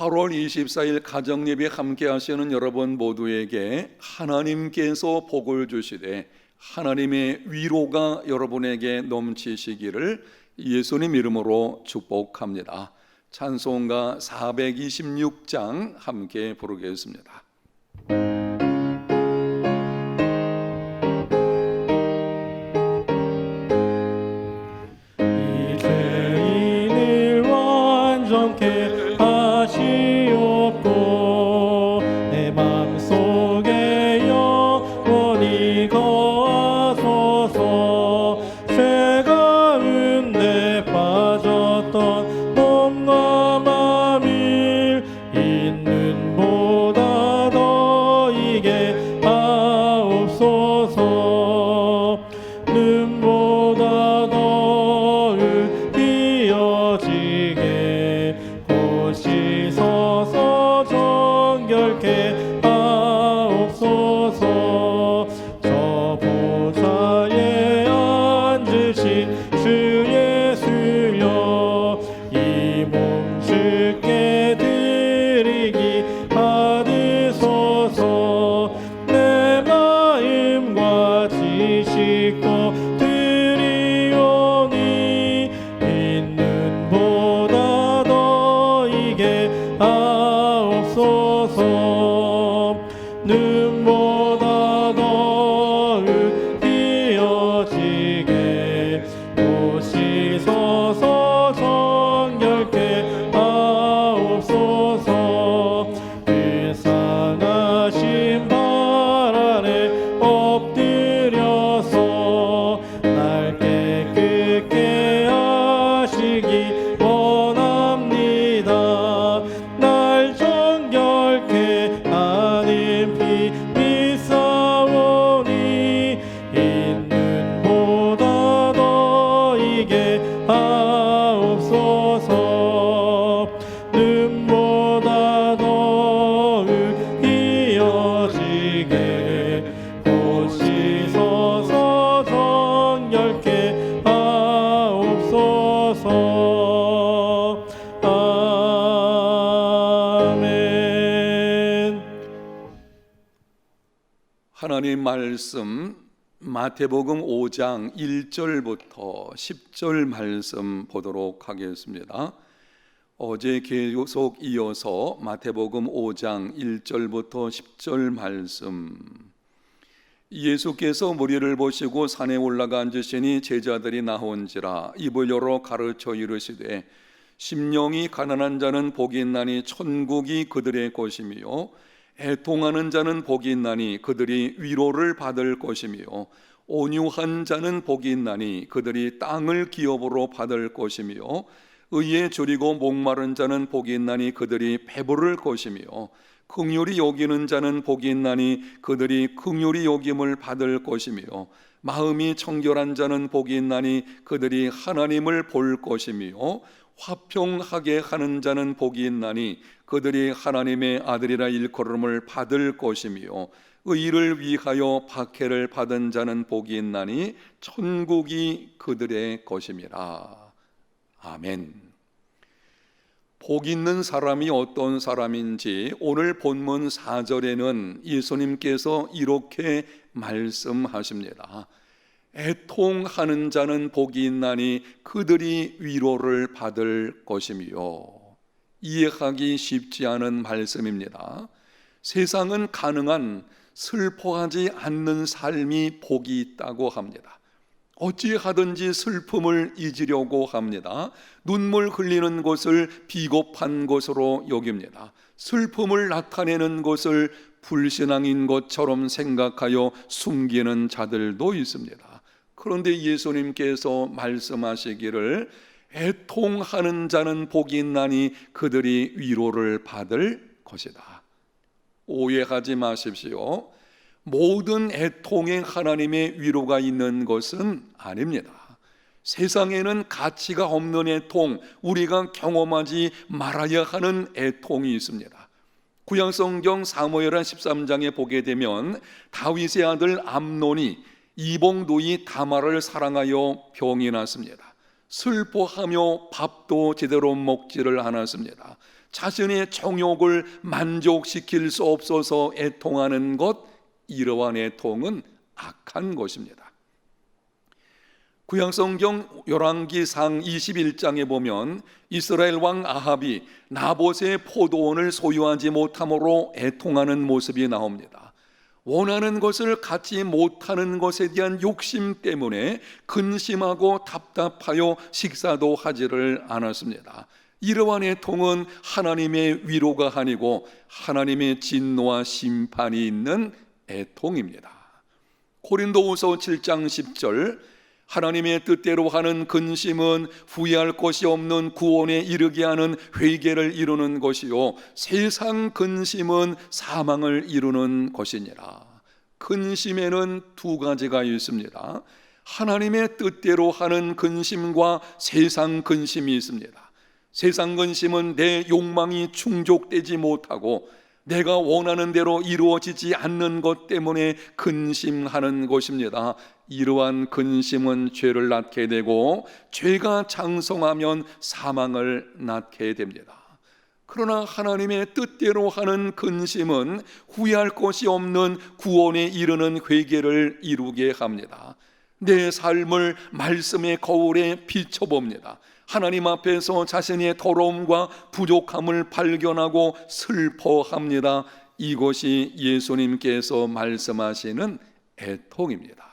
8월 24일 가정예배 함께 하시는 여러분 모두에게 하나님께서 복을 주시되 하나님의 위로가 여러분에게 넘치시기를 예수님 이름으로 축복합니다. 찬송가 426장 함께 부르겠습니다. 하나님 말씀 마태복음 5장 1절부터 10절 말씀 보도록 하겠습니다. 어제 계속 이어서 마태복음 5장 1절부터 10절 말씀. 예수께서 무리를 보시고 산에 올라가 앉으시니 제자들이 나온지라 입을 열어 가르쳐 이르시되 심령이 가난한 자는 복이 있나니 천국이 그들의 것이며 애통하는 자는 복이 있나니 그들이 위로를 받을 것이며 온유한 자는 복이 있나니 그들이 땅을 기업으로 받을 것이며 의에 줄이고 목마른 자는 복이 있나니 그들이 배부를 것이며 긍휼히 여기는 자는 복이 있나니 그들이 긍휼히 여김을 받을 것이며 마음이 청결한 자는 복이 있나니 그들이 하나님을 볼 것이며 화평하게 하는 자는 복이 있나니 그들이 하나님의 아들이라 일컬음을 받을 것이며 의를 위하여 박해를 받은 자는 복이 있나니 천국이 그들의 것임이라. 아멘. 복 있는 사람이 어떤 사람인지 오늘 본문 4절에는 예수님께서 이렇게 말씀하십니다. 애통하는 자는 복이 있나니 그들이 위로를 받을 것이며. 이해하기 쉽지 않은 말씀입니다. 세상은 가능한 슬퍼하지 않는 삶이 복이 있다고 합니다. 어찌하든지 슬픔을 잊으려고 합니다. 눈물 흘리는 것을 비겁한 것으로 여깁니다. 슬픔을 나타내는 것을 불신앙인 것처럼 생각하여 숨기는 자들도 있습니다. 그런데 예수님께서 말씀하시기를 애통하는 자는 복이 있나니 그들이 위로를 받을 것이다. 오해하지 마십시오. 모든 애통에 하나님의 위로가 있는 것은 아닙니다. 세상에는 가치가 없는 애통, 우리가 경험하지 말아야 하는 애통이 있습니다. 구약성경 사무엘하 13장에 보게 되면 다윗의 아들 암논이 이봉도이 다말을 사랑하여 병이 났습니다. 슬퍼하며 밥도 제대로 먹지를 않았습니다. 자신의 정욕을 만족시킬 수 없어서 애통하는 것, 이러한 애통은 악한 것입니다. 구약성경 열왕기상 21장에 보면 이스라엘 왕 아합이 나봇의 포도원을 소유하지 못함으로 애통하는 모습이 나옵니다. 원하는 것을 갖지 못하는 것에 대한 욕심 때문에 근심하고 답답하여 식사도 하지를 않았습니다. 이러한 애통은 하나님의 위로가 아니고 하나님의 진노와 심판이 있는 애통입니다. 고린도후서 7장 10절, 하나님의 뜻대로 하는 근심은 후회할 것이 없는 구원에 이르게 하는 회개를 이루는 것이요 세상 근심은 사망을 이루는 것이니라. 근심에는 두 가지가 있습니다. 하나님의 뜻대로 하는 근심과 세상 근심이 있습니다. 세상 근심은 내 욕망이 충족되지 못하고 내가 원하는 대로 이루어지지 않는 것 때문에 근심하는 것입니다. 이러한 근심은 죄를 낳게 되고 죄가 장성하면 사망을 낳게 됩니다. 그러나 하나님의 뜻대로 하는 근심은 후회할 것이 없는 구원에 이르는 회개를 이루게 합니다. 내 삶을 말씀의 거울에 비춰봅니다. 하나님 앞에서 자신의 더러움과 부족함을 발견하고 슬퍼합니다. 이것이 예수님께서 말씀하시는 애통입니다.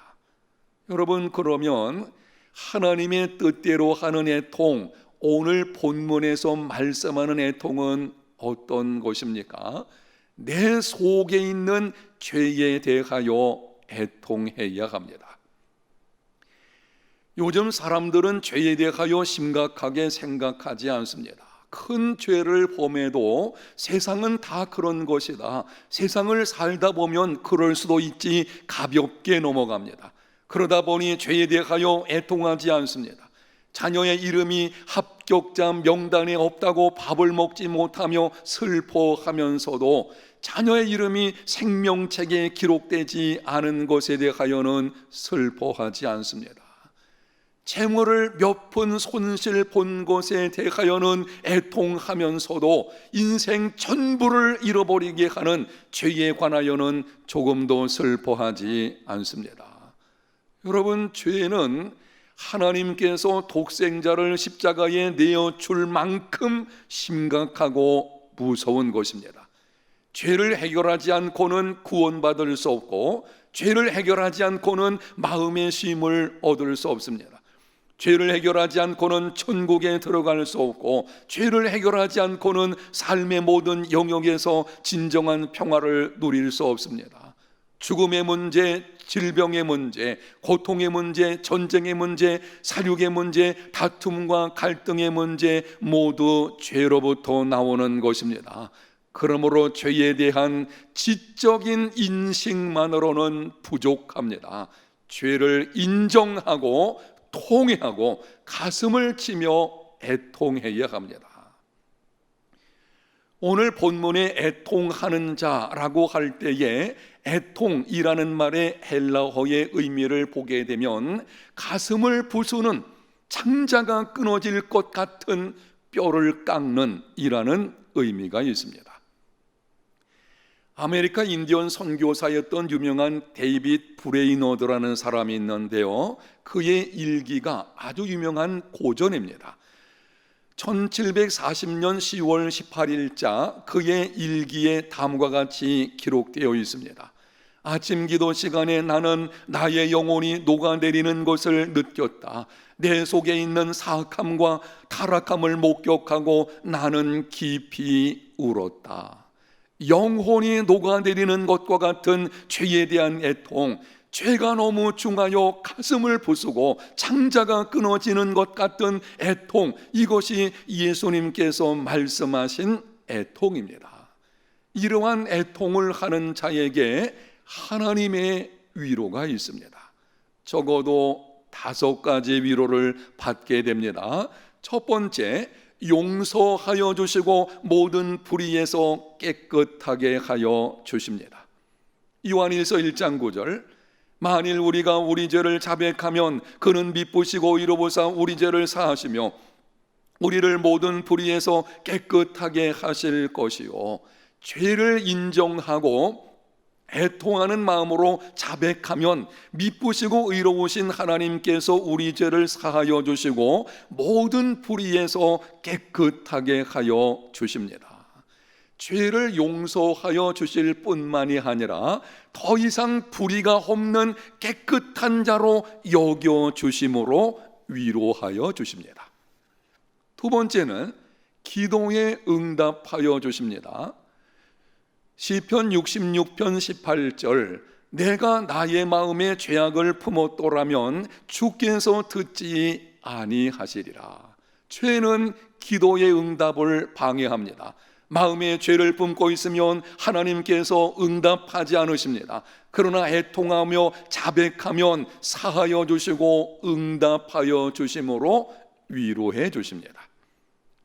여러분, 그러면 하나님의 뜻대로 하는 애통, 오늘 본문에서 말씀하는 애통은 어떤 것입니까? 내 속에 있는 죄에 대하여 애통해야 합니다. 요즘 사람들은 죄에 대하여 심각하게 생각하지 않습니다. 큰 죄를 범해도 세상은 다 그런 것이다, 세상을 살다 보면 그럴 수도 있지, 가볍게 넘어갑니다. 그러다 보니 죄에 대하여 애통하지 않습니다. 자녀의 이름이 합격자 명단에 없다고 밥을 먹지 못하며 슬퍼하면서도 자녀의 이름이 생명책에 기록되지 않은 것에 대하여는 슬퍼하지 않습니다. 재물을 몇 푼 손실 본 것에 대하여는 애통하면서도 인생 전부를 잃어버리게 하는 죄에 관하여는 조금도 슬퍼하지 않습니다. 여러분, 죄는 하나님께서 독생자를 십자가에 내어줄 만큼 심각하고 무서운 것입니다. 죄를 해결하지 않고는 구원받을 수 없고, 죄를 해결하지 않고는 마음의 쉼을 얻을 수 없습니다. 죄를 해결하지 않고는 천국에 들어갈 수 없고, 죄를 해결하지 않고는 삶의 모든 영역에서 진정한 평화를 누릴 수 없습니다. 죽음의 문제, 질병의 문제, 고통의 문제, 전쟁의 문제, 사륙의 문제, 다툼과 갈등의 문제, 모두 죄로부터 나오는 것입니다. 그러므로 죄에 대한 지적인 인식만으로는 부족합니다. 죄를 인정하고 통회하고 가슴을 치며 애통해야 합니다. 오늘 본문에 애통하는 자라고 할 때에 애통이라는 말의 헬라어의 의미를 보게 되면 가슴을 부수는, 창자가 끊어질 것 같은 뼈를 깎는 이라는 의미가 있습니다. 아메리카 인디언 선교사였던 유명한 데이빗 브레이너드라는 사람이 있는데요, 그의 일기가 아주 유명한 고전입니다. 1740년 10월 18일자 그의 일기에 다음과 같이 기록되어 있습니다. 아침 기도 시간에 나는 나의 영혼이 녹아내리는 것을 느꼈다. 내 속에 있는 사악함과 타락함을 목격하고 나는 깊이 울었다. 영혼이 녹아내리는 것과 같은 죄에 대한 애통, 죄가 너무 중하여 가슴을 부수고 창자가 끊어지는 것 같은 애통, 이것이 예수님께서 말씀하신 애통입니다. 이러한 애통을 하는 자에게 하나님의 위로가 있습니다. 적어도 5가지 위로를 받게 됩니다. 첫 번째, 용서하여 주시고 모든 불의에서 깨끗하게 하여 주십니다. 요한일서 1장 9절, 만일 우리가 우리 죄를 자백하면 그는 미쁘시고 이로보사 우리 죄를 사하시며 우리를 모든 불의에서 깨끗하게 하실 것이요, 죄를 인정하고 애통하는 마음으로 자백하면 미쁘시고 의로우신 하나님께서 우리 죄를 사하여 주시고 모든 불의에서 깨끗하게 하여 주십니다. 죄를 용서하여 주실 뿐만이 아니라 더 이상 불의가 없는 깨끗한 자로 여겨 주심으로 위로하여 주십니다. 두 번째는 기도에 응답하여 주십니다. 시편 66편 18절, 내가 나의 마음에 죄악을 품었더라면 주께서 듣지 아니하시리라. 죄는 기도의 응답을 방해합니다. 마음에 죄를 품고 있으면 하나님께서 응답하지 않으십니다. 그러나 애통하며 자백하면 사하여 주시고 응답하여 주심으로 위로해 주십니다.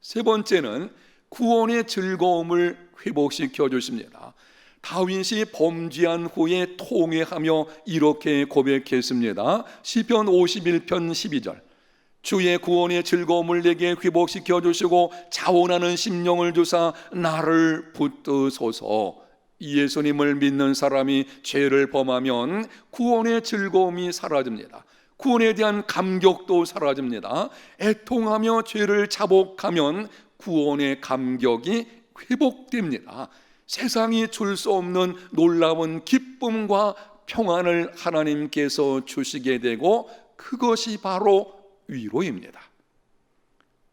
세 번째는 구원의 즐거움을 회복시켜 주십니다. 다윗이 범죄한 후에 통회하며 이렇게 고백했습니다. 시편 51편 12절, 주의 구원의 즐거움을 내게 회복시켜 주시고 자원하는 심령을 주사 나를 붙드소서. 예수님을 믿는 사람이 죄를 범하면 구원의 즐거움이 사라집니다. 구원에 대한 감격도 사라집니다. 애통하며 죄를 자복하면 구원의 감격이 회복됩니다. 세상이 줄 수 없는 놀라운 기쁨과 평안을 하나님께서 주시게 되고 그것이 바로 위로입니다.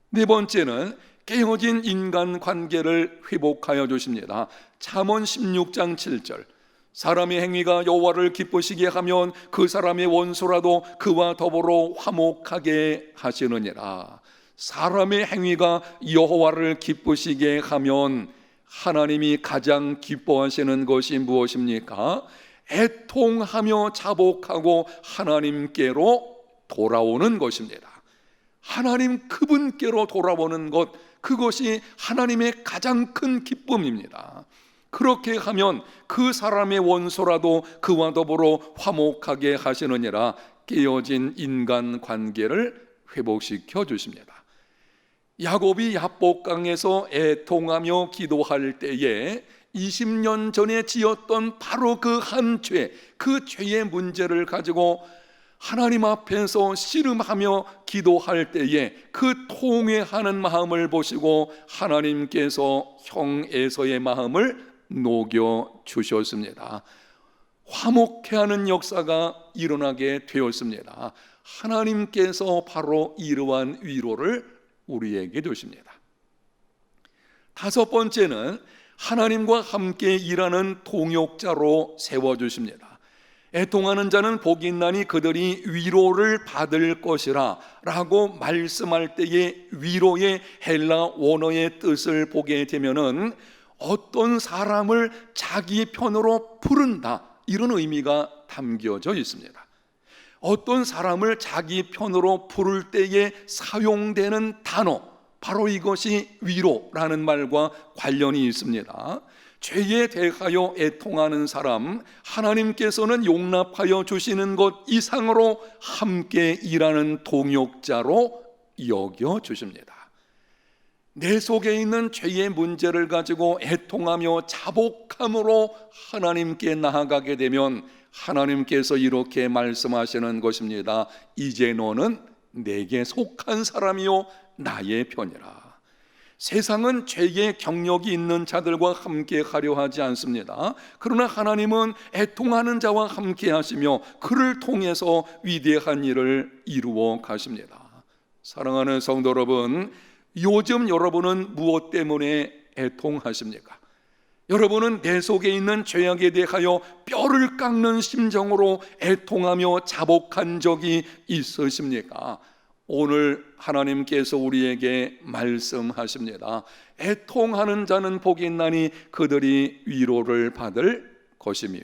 네 번째는 깨어진 인간관계를 회복하여 주십니다. 잠언 16장 7절, 사람의 행위가 여호와를 기쁘시게 하면 그 사람의 원수라도 그와 더불어 화목하게 하시느니라. 사람의 행위가 여호와를 기쁘시게 하면 하나님이 가장 기뻐하시는 것이 무엇입니까? 애통하며 자복하고 하나님께로 돌아오는 것입니다. 하나님 그분께로 돌아오는 것, 그것이 하나님의 가장 큰 기쁨입니다. 그렇게 하면 그 사람의 원수라도 그와 더불어 화목하게 하시느니라. 깨어진 인간관계를 회복시켜 주십니다. 야곱이 야복강에서 애통하며 기도할 때에 20년 전에 지었던 바로 그 한 죄, 그 죄의 문제를 가지고 하나님 앞에서 씨름하며 기도할 때에 그 통회하는 마음을 보시고 하나님께서 형 에서의 마음을 녹여 주셨습니다. 화목해하는 역사가 일어나게 되었습니다. 하나님께서 바로 이러한 위로를 우리에게 주십니다. 다섯 번째는 하나님과 함께 일하는 동역자로 세워주십니다. 애통하는 자는 복이 있나니 그들이 위로를 받을 것이라 라고 말씀할 때에 위로의 헬라 원어의 뜻을 보게 되면은 어떤 사람을 자기 편으로 부른다, 이런 의미가 담겨져 있습니다. 어떤 사람을 자기 편으로 부를 때에 사용되는 단어, 바로 이것이 위로라는 말과 관련이 있습니다. 죄에 대하여 애통하는 사람, 하나님께서는 용납하여 주시는 것 이상으로 함께 일하는 동역자로 여겨 주십니다. 내 속에 있는 죄의 문제를 가지고 애통하며 자복함으로 하나님께 나아가게 되면 하나님께서 이렇게 말씀하시는 것입니다. 이제 너는 내게 속한 사람이요 나의 편이라. 세상은 죄의 경력이 있는 자들과 함께 하려 하지 않습니다. 그러나 하나님은 애통하는 자와 함께 하시며 그를 통해서 위대한 일을 이루어 가십니다. 사랑하는 성도 여러분, 요즘 여러분은 무엇 때문에 애통하십니까? 여러분은 내 속에 있는 죄악에 대하여 뼈를 깎는 심정으로 애통하며 자복한 적이 있으십니까? 오늘 하나님께서 우리에게 말씀하십니다. 애통하는 자는 복이 있나니 그들이 위로를 받을 것이며.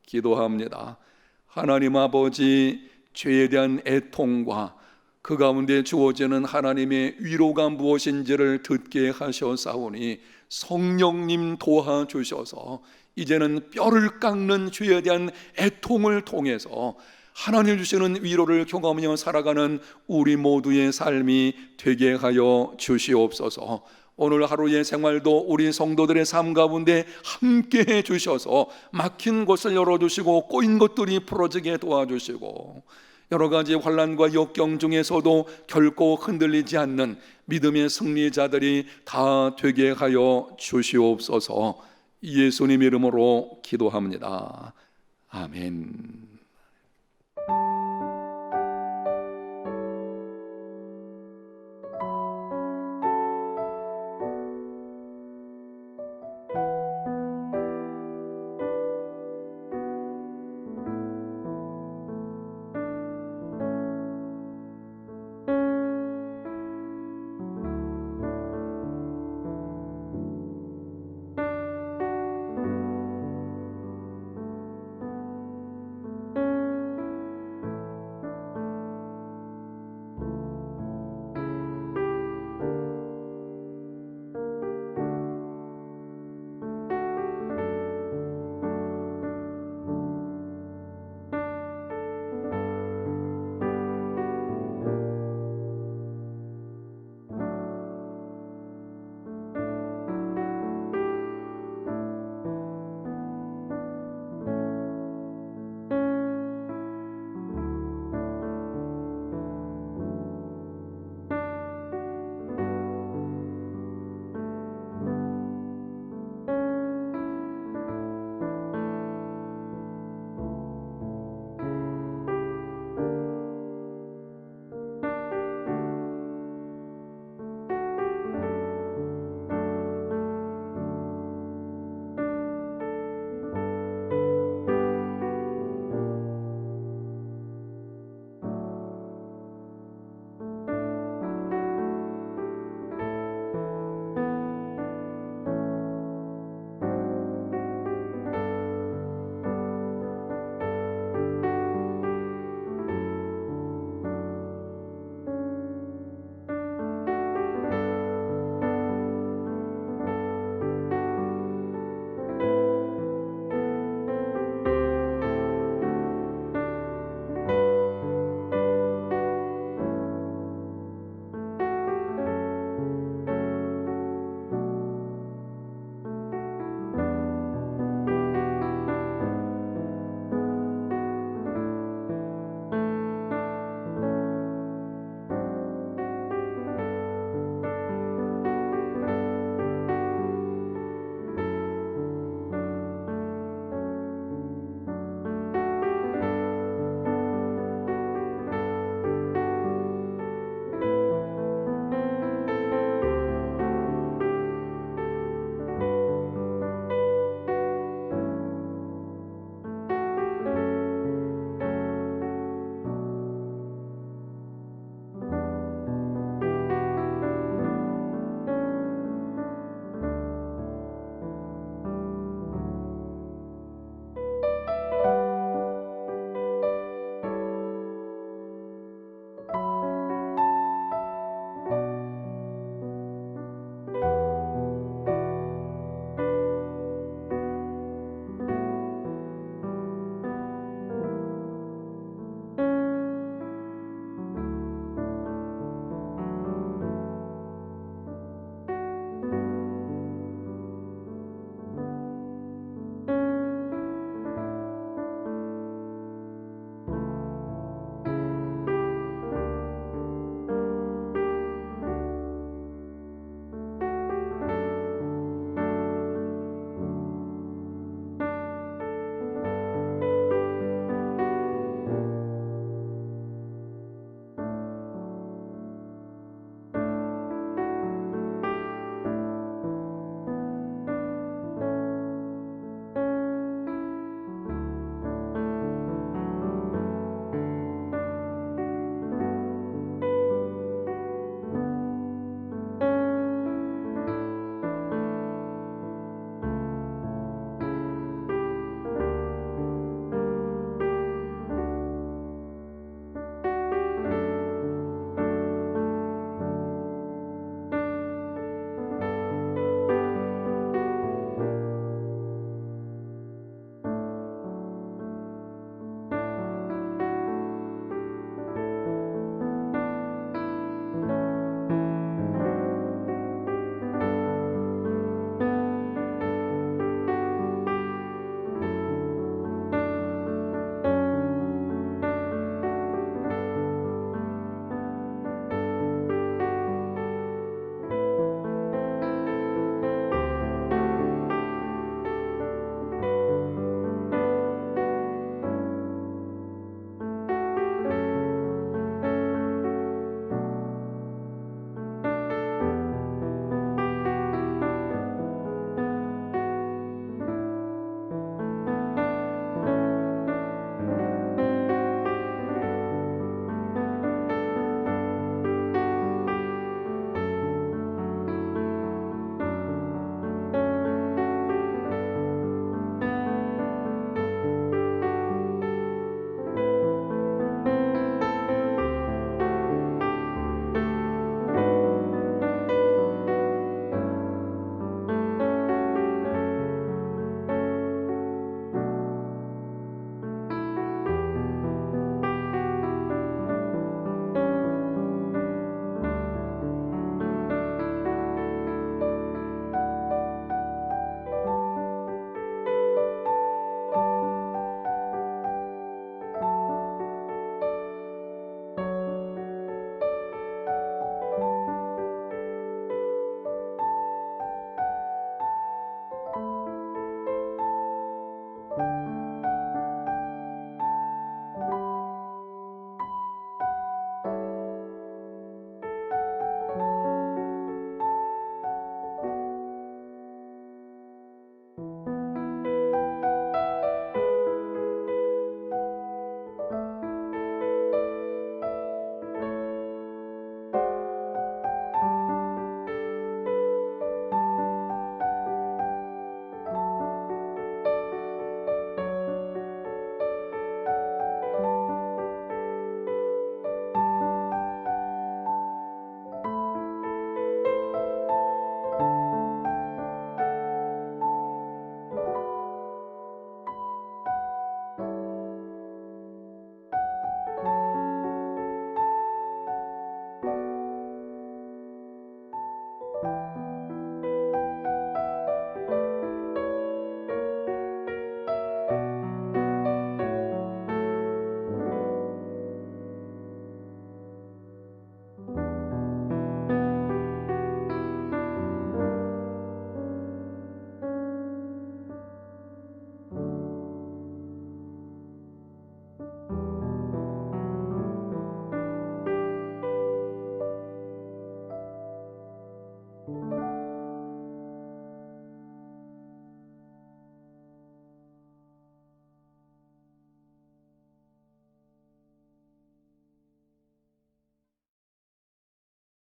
기도합니다. 하나님 아버지, 죄에 대한 애통과 그 가운데 주어지는 하나님의 위로가 무엇인지를 듣게 하셔사오니 성령님 도와주셔서 이제는 뼈를 깎는 죄에 대한 애통을 통해서 하나님 주시는 위로를 경험하며 살아가는 우리 모두의 삶이 되게 하여 주시옵소서. 오늘 하루의 생활도 우리 성도들의 삶 가운데 함께 해 주셔서 막힌 곳을 열어주시고 꼬인 것들이 풀어지게 도와주시고 여러 가지 환난과 역경 중에서도 결코 흔들리지 않는 믿음의 승리자들이 다 되게 하여 주시옵소서. 예수님 이름으로 기도합니다. 아멘.